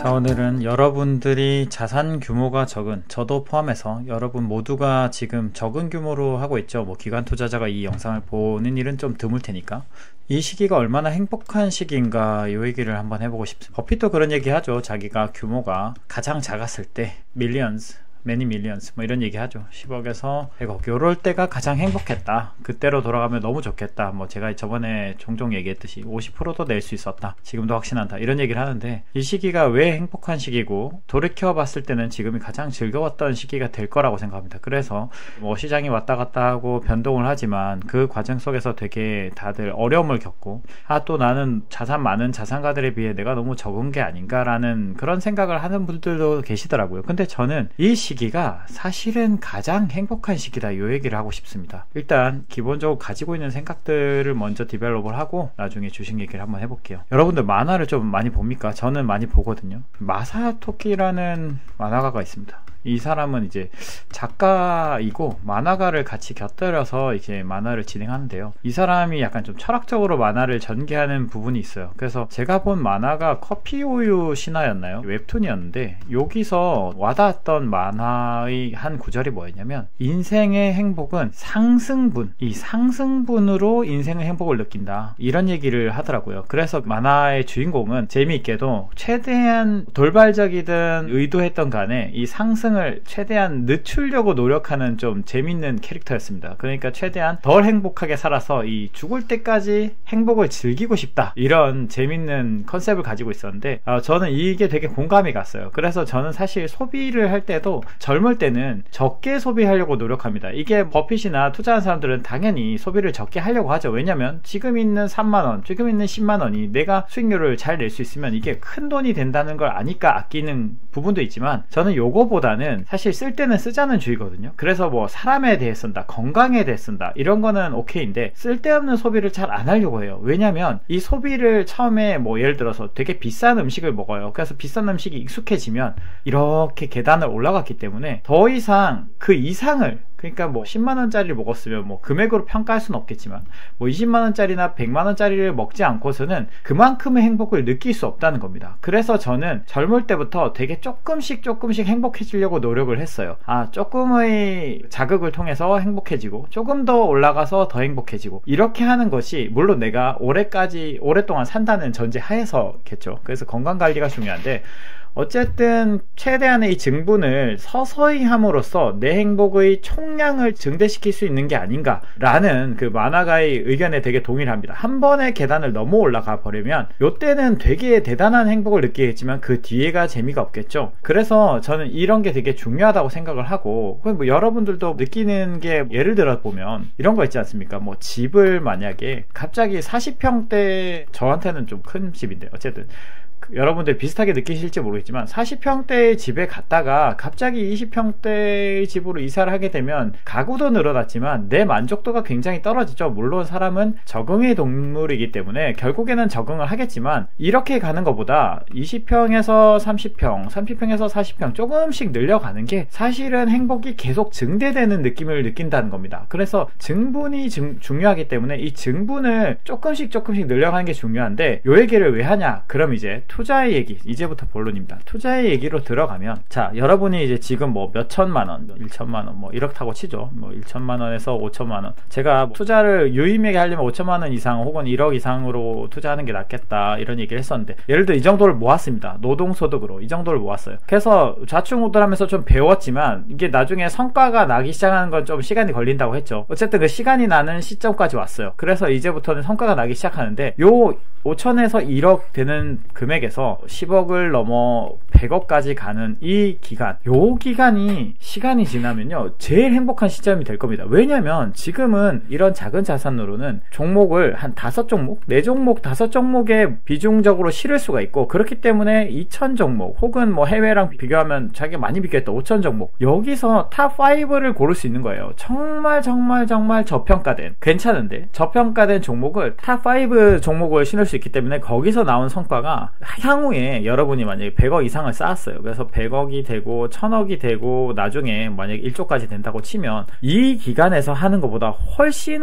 자, 오늘은 여러분들이 자산 규모가 적은, 저도 포함해서 여러분 모두가 지금 적은 규모로 하고 있죠. 뭐 기관 투자자가 이 영상을 보는 일은 좀 드물 테니까 이 시기가 얼마나 행복한 시기인가 이 얘기를 한번 해보고 싶습니다. 버핏도 그런 얘기 하죠. 자기가 규모가 가장 작았을 때 millions, many millions 뭐 이런 얘기 하죠. 10억에서 100억 요럴 때가 가장 행복했다. 그때로 돌아가면 너무 좋겠다. 뭐 제가 저번에 종종 얘기했듯이 50%도 낼 수 있었다. 지금도 확신한다. 이런 얘기를 하는데, 이 시기가 왜 행복한 시기고 돌이켜 봤을 때는 지금이 가장 즐거웠던 시기가 될 거라고 생각합니다. 그래서 뭐 시장이 왔다 갔다 하고 변동을 하지만 그 과정 속에서 되게 다들 어려움을 겪고, 또 나는 자산 많은 자산가들에 비해 내가 너무 적은 게 아닌가라는 그런 생각을 하는 분들도 계시더라고요. 근데 저는 이 시기가 사실은 가장 행복한 시기다, 이 얘기를 하고 싶습니다. 일단 기본적으로 가지고 있는 생각들을 먼저 디벨롭을 하고 나중에 주식 얘기를 한번 해볼게요. 여러분들 만화를 좀 많이 봅니까? 저는 많이 보거든요. 마사토키라는 만화가가 있습니다. 이 사람은 이제 작가이고 만화가를 같이 곁들여서 이제 만화를 진행하는데요. 이 사람이 약간 좀 철학적으로 만화를 전개하는 부분이 있어요. 그래서 제가 본 만화가 커피우유 신화였나요? 웹툰이었는데, 여기서 와닿았던 만화의 한 구절이 뭐였냐면, 인생의 행복은 상승분, 이 상승분으로 인생의 행복을 느낀다, 이런 얘기를 하더라고요. 그래서 만화의 주인공은 재미있게도 최대한 돌발적이든 의도했던 간에 이 상승을 최대한 늦추려고 노력하는 좀 재밌는 캐릭터였습니다. 그러니까 최대한 덜 행복하게 살아서 이 죽을 때까지 행복을 즐기고 싶다, 이런 재밌는 컨셉을 가지고 있었는데, 저는 이게 되게 공감이 갔어요. 그래서 저는 사실 소비를 할 때도 젊을 때는 적게 소비하려고 노력합니다. 이게 버핏이나 투자하는 사람들은 당연히 소비를 적게 하려고 하죠. 왜냐면 지금 있는 3만원, 지금 있는 10만원이 내가 수익률을 잘 낼 수 있으면 이게 큰 돈이 된다는 걸 아니까 아끼는 부분도 있지만, 저는 요거보다는 사실 쓸 때는 쓰자는 주의거든요. 그래서 뭐 사람에 대해 쓴다, 건강에 대해 쓴다, 이런 거는 오케이인데, 쓸데없는 소비를 잘 안 하려고 해요. 왜냐면 이 소비를 처음에 뭐 예를 들어서 되게 비싼 음식을 먹어요. 그래서 비싼 음식이 익숙해지면 이렇게 계단을 올라갔기 때문에 더 이상 그 이상을, 그러니까 뭐 10만원짜리를 먹었으면 뭐 금액으로 평가할 수는 없겠지만 뭐 20만원짜리나 100만원짜리를 먹지 않고서는 그만큼의 행복을 느낄 수 없다는 겁니다. 그래서 저는 젊을 때부터 되게 조금씩 행복해지려고 노력을 했어요. 조금의 자극을 통해서 행복해지고 조금 더 올라가서 더 행복해지고, 이렇게 하는 것이 물론 내가 오랫동안 산다는 전제 하에서겠죠. 그래서 건강관리가 중요한데, 어쨌든 최대한의 이 증분을 서서히 함으로써 내 행복의 총량을 증대시킬 수 있는 게 아닌가라는 그 만화가의 의견에 되게 동의를 합니다. 한 번에 계단을 넘어 올라가 버리면 요때는 되게 대단한 행복을 느끼겠지만 그 뒤에가 재미가 없겠죠. 그래서 저는 이런 게 되게 중요하다고 생각을 하고, 뭐 여러분들도 느끼는 게, 예를 들어 보면 이런 거 있지 않습니까? 뭐 집을 만약에 갑자기 40평대, 저한테는 좀 큰 집인데 어쨌든 여러분들 비슷하게 느끼실지 모르겠지만 40평대의 집에 갔다가 갑자기 20평대의 집으로 이사를 하게 되면 가구도 늘어났지만 내 만족도가 굉장히 떨어지죠. 물론 사람은 적응의 동물이기 때문에 결국에는 적응을 하겠지만, 이렇게 가는 것보다 20평에서 30평, 30평에서 40평 조금씩 늘려가는 게 사실은 행복이 계속 증대되는 느낌을 느낀다는 겁니다. 그래서 증분이 중요하기 때문에 이 증분을 조금씩 늘려가는 게 중요한데, 요 얘기를 왜 하냐? 그럼 이제 투자의 얘기, 이제부터 본론입니다. 투자의 얘기로 들어가면, 자, 여러분이 이제 지금 뭐 몇천만원, 1천만원 뭐 이렇다고 치죠. 뭐 1천만원에서 5천만원, 제가 투자를 유의미하게 하려면 5천만원 이상 혹은 1억 이상으로 투자하는 게 낫겠다, 이런 얘기를 했었는데, 예를 들어 이 정도를 모았습니다. 노동소득으로 이 정도를 모았어요. 그래서 좌충우돌하면서 좀 배웠지만 이게 나중에 성과가 나기 시작하는 건 좀 시간이 걸린다고 했죠. 어쨌든 그 시간이 나는 시점까지 왔어요. 그래서 이제부터는 성과가 나기 시작하는데, 요 5천에서 1억 되는 금액에서 10억을 넘어 100억까지 가는 이 기간, 요 기간이 시간이 지나면요 제일 행복한 시점이 될 겁니다. 왜냐면 지금은 이런 작은 자산으로는 종목을 한 5종목, 4종목, 5종목에 비중적으로 실을 수가 있고, 그렇기 때문에 2000종목 혹은 뭐 해외랑 비교하면 자기가 많이 비교했던 5000종목, 여기서 탑5를 고를 수 있는 거예요. 정말 저평가된, 괜찮은데 저평가된 종목을 탑5 종목을 신을 수 있기 때문에 거기서 나온 성과가 향후에 여러분이 만약에 100억 이상을 자산을 쌓았어요. 그래서 100억이 되고 1000억이 되고 나중에 만약에 1조까지 된다고 치면 이 기간에서 하는 것보다 훨씬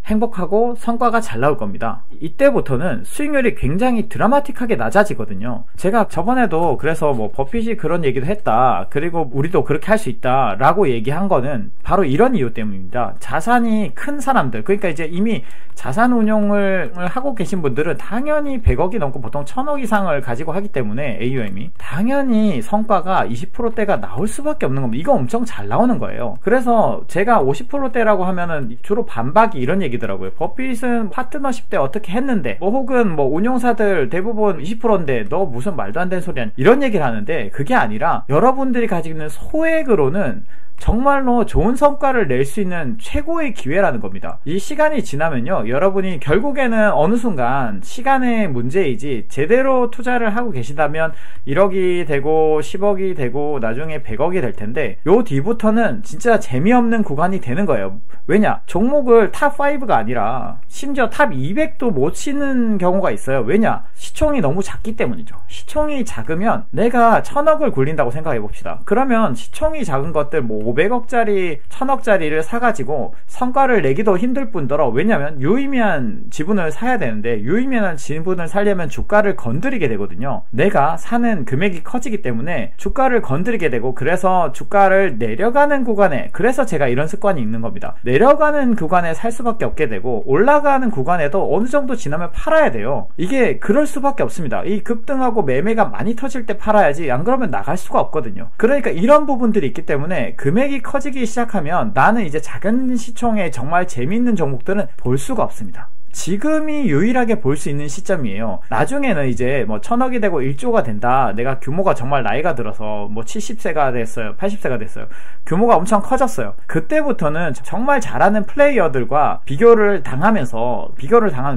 행복하고 성과가 잘 나올 겁니다. 이때부터는 수익률이 굉장히 드라마틱하게 낮아지거든요. 제가 저번에도 그래서 뭐 버핏이 그런 얘기도 했다, 그리고 우리도 그렇게 할 수 있다 라고 얘기한 거는 바로 이런 이유 때문입니다. 자산이 큰 사람들, 그러니까 이제 이미 자산 운용을 하고 계신 분들은 당연히 100억이 넘고 보통 1000억 이상을 가지고 하기 때문에 AUM이 당연히 성과가 20%대가 나올 수밖에 없는 겁니다. 이거 엄청 잘 나오는 거예요. 그래서 제가 50%대라고 하면은 주로 반박이 이런 얘기더라고요. 버핏은 파트너십 때 어떻게 했는데, 뭐 혹은 뭐 운용사들 대부분 20%인데 너 무슨 말도 안 되는 소리야, 이런 얘기를 하는데, 그게 아니라 여러분들이 가지고 있는 소액으로는 정말로 좋은 성과를 낼 수 있는 최고의 기회라는 겁니다. 이 시간이 지나면요, 여러분이 결국에는 어느 순간 시간의 문제이지 제대로 투자를 하고 계시다면 1억이 되고 10억이 되고 나중에 100억이 될 텐데, 요 뒤부터는 진짜 재미없는 구간이 되는 거예요. 왜냐? 종목을 탑5가 아니라 심지어 탑 200도 못 치는 경우가 있어요. 왜냐? 시총이 너무 작기 때문이죠. 시총이 작으면 내가 1000억을 굴린다고 생각해 봅시다. 그러면 시총이 작은 것들 뭐 500억짜리 1000억짜리를 사가지고 성과를 내기도 힘들 뿐더러, 왜냐면 유의미한 지분을 사야 되는데 유의미한 지분을 사려면 주가를 건드리게 되거든요. 내가 사는 금액이 커지기 때문에 주가를 건드리게 되고, 그래서 주가를 내려가는 구간에, 그래서 제가 이런 습관이 있는 겁니다. 내려가는 구간에 살 수밖에 없게 되고, 올라가는 구간에도 어느 정도 지나면 팔아야 돼요. 이게 그럴 수밖에 없습니다. 이 급등하고 매매가 많이 터질 때 팔아야지, 안 그러면 나갈 수가 없거든요. 그러니까 이런 부분들이 있기 때문에 금액이 커지기 시작하면 나는 이제 작은 시총에 정말 재미있는 종목들은 볼 수가 없습니다. 지금이 유일하게 볼 수 있는 시점이에요. 나중에는 이제 뭐 1000억이 되고 1조가 된다, 내가 규모가 정말 나이가 들어서 뭐 70세가 됐어요, 80세가 됐어요, 규모가 엄청 커졌어요. 그때부터는 정말 잘하는 플레이어들과 비교를 당하는,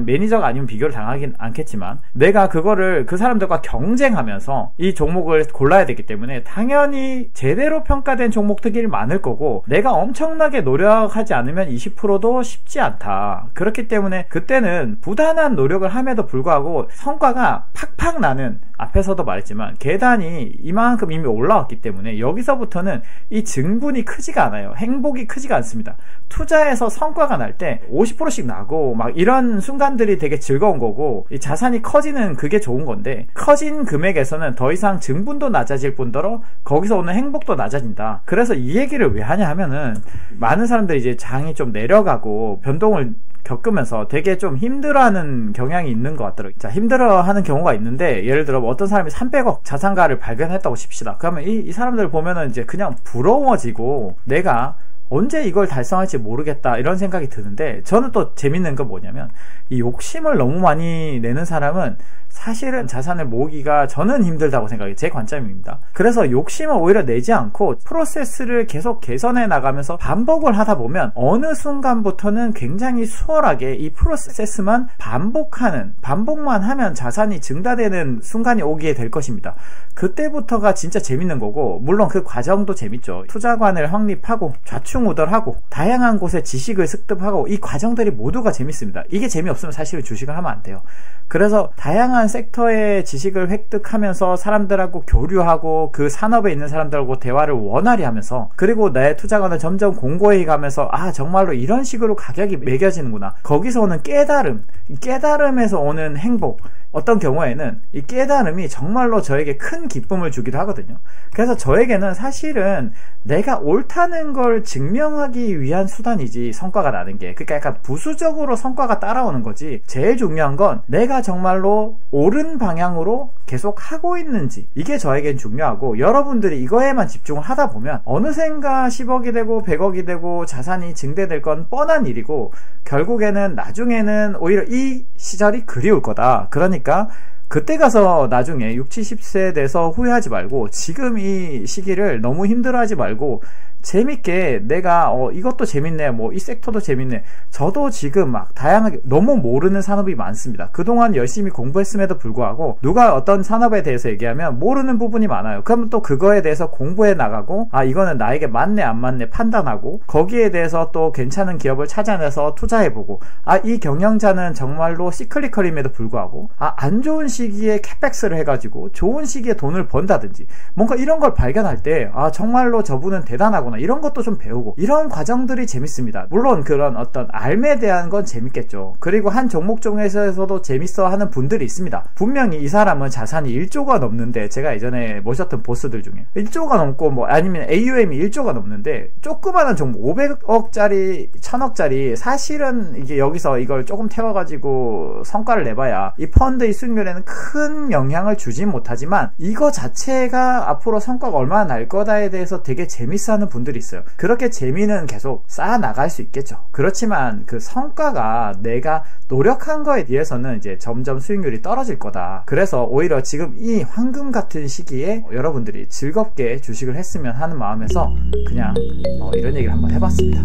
매니저가 아니면 비교를 당하긴 않겠지만 내가 그거를 그 사람들과 경쟁하면서 이 종목을 골라야 되기 때문에 당연히 제대로 평가된 종목들이 많을 거고, 내가 엄청나게 노력하지 않으면 20%도 쉽지 않다. 그렇기 때문에 그때는 부단한 노력을 함에도 불구하고 성과가 팍팍 나는, 앞에서도 말했지만 계단이 이만큼 이미 올라왔기 때문에 여기서부터는 이 증분이 크지가 않아요. 행복이 크지가 않습니다. 투자해서 성과가 날 때 50%씩 나고 막 이런 순간들이 되게 즐거운 거고, 이 자산이 커지는 그게 좋은 건데, 커진 금액에서는 더 이상 증분도 낮아질 뿐더러 거기서 오는 행복도 낮아진다. 그래서 이 얘기를 왜 하냐 하면은, 많은 사람들이 이제 장이 좀 내려가고 변동을 겪으면서 되게 좀 힘들어하는 경향이 있는 것 같더라고요. 자, 힘들어하는 경우가 있는데, 예를 들어 어떤 사람이 300억 자산가를 발견했다고 칩시다. 그러면 이 사람들 보면은 이제 그냥 부러워지고, 내가 언제 이걸 달성할지 모르겠다 이런 생각이 드는데, 저는 또 재밌는 건 뭐냐면, 이 욕심을 너무 많이 내는 사람은 사실은 자산을 모으기가 저는 힘들다고 생각해요. 제 관점입니다. 그래서 욕심을 오히려 내지 않고 프로세스를 계속 개선해 나가면서 반복을 하다 보면 어느 순간부터는 굉장히 수월하게 이 프로세스만 반복만 하면 자산이 증가되는 순간이 오게 될 것입니다. 그때부터가 진짜 재밌는 거고, 물론 그 과정도 재밌죠. 투자관을 확립하고 좌충우돌하고 다양한 곳에 지식을 습득하고, 이 과정들이 모두가 재밌습니다. 이게 재미없으면 사실 주식을 하면 안 돼요. 그래서 다양한 섹터의 지식을 획득하면서 사람들하고 교류하고, 그 산업에 있는 사람들하고 대화를 원활히 하면서, 그리고 내 투자관을 점점 공고히 가면서, 아, 정말로 이런 식으로 가격이 매겨지는구나. 거기서 오는 깨달음에서 오는 행복, 어떤 경우에는 이 깨달음이 정말로 저에게 큰 기쁨을 주기도 하거든요. 그래서 저에게는 사실은 내가 옳다는 걸 증명하기 위한 수단이지, 성과가 나는 게. 그러니까 약간 부수적으로 성과가 따라오는 거지, 제일 중요한 건 내가 정말로 옳은 방향으로 계속 하고 있는지, 이게 저에겐 중요하고, 여러분들이 이거에만 집중을 하다 보면 어느샌가 10억이 되고 100억이 되고 자산이 증대될 건 뻔한 일이고, 결국에는 나중에는 오히려 이 시절이 그리울 거다. 그러니까 그때 가서 나중에 60, 70세 돼서 후회하지 말고, 지금 이 시기를 너무 힘들어하지 말고 재밌게 내가 이것도 재밌네, 뭐 이 섹터도 재밌네. 저도 지금 막 다양하게 너무 모르는 산업이 많습니다. 그동안 열심히 공부했음에도 불구하고 누가 어떤 산업에 대해서 얘기하면 모르는 부분이 많아요. 그러면 또 그거에 대해서 공부해 나가고, 아 이거는 나에게 맞네 안 맞네 판단하고, 거기에 대해서 또 괜찮은 기업을 찾아내서 투자해보고, 아 이 경영자는 정말로 시클리컬임에도 불구하고 안 좋은 시기에 캐펙스를 해가지고 좋은 시기에 돈을 번다든지 뭔가 이런 걸 발견할 때 정말로 저분은 대단하구나, 이런 것도 좀 배우고, 이런 과정들이 재밌습니다. 물론 그런 어떤 알에 대한 건 재밌겠죠. 그리고 한 종목 중에서도 재밌어 하는 분들이 있습니다. 분명히 이 사람은 자산이 1조가 넘는데, 제가 예전에 모셨던 보스들 중에 1조가 넘고 뭐 아니면 AUM이 1조가 넘는데 조그마한 종목 500억짜리 1000억짜리, 사실은 이게 여기서 이걸 조금 태워가지고 성과를 내봐야 이 펀드의 수익률에는 큰 영향을 주진 못하지만 이거 자체가 앞으로 성과가 얼마나 날 거다에 대해서 되게 재밌어하는 분들이 있어요. 그렇게 재미는 계속 쌓아 나갈 수 있겠죠. 그렇지만 그 성과가 내가 노력한 거에 비해서는 이제 점점 수익률이 떨어질 거다. 그래서 오히려 지금 이 황금 같은 시기에 여러분들이 즐겁게 주식을 했으면 하는 마음에서 그냥 이런 얘기를 한번 해봤습니다.